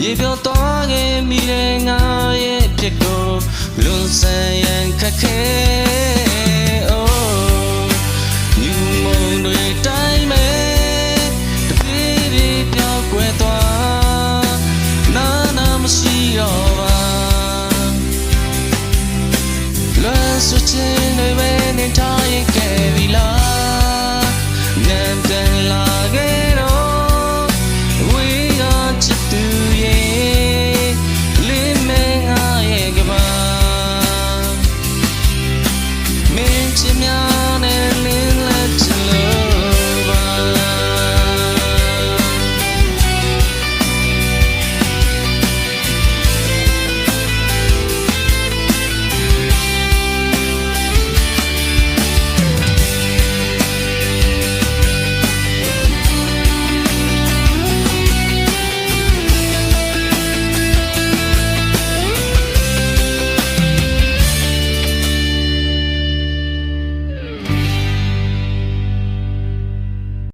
ရေပြောသွားခဲ့မိတဲ့ငါရဲ့ဖြစ်ကိုလွန်ဆန်ရန်ခက်ခဲ new မုံတွေတိုင်းမဲ့တပြေးပြေးပြောင်းကွယ်သွားနာနာမရှိတော့ပါလွန်ဆွချင်တွေပဲနေထားရင်ခဲ့ပြီလားမြန်ပြန်လာခဲ့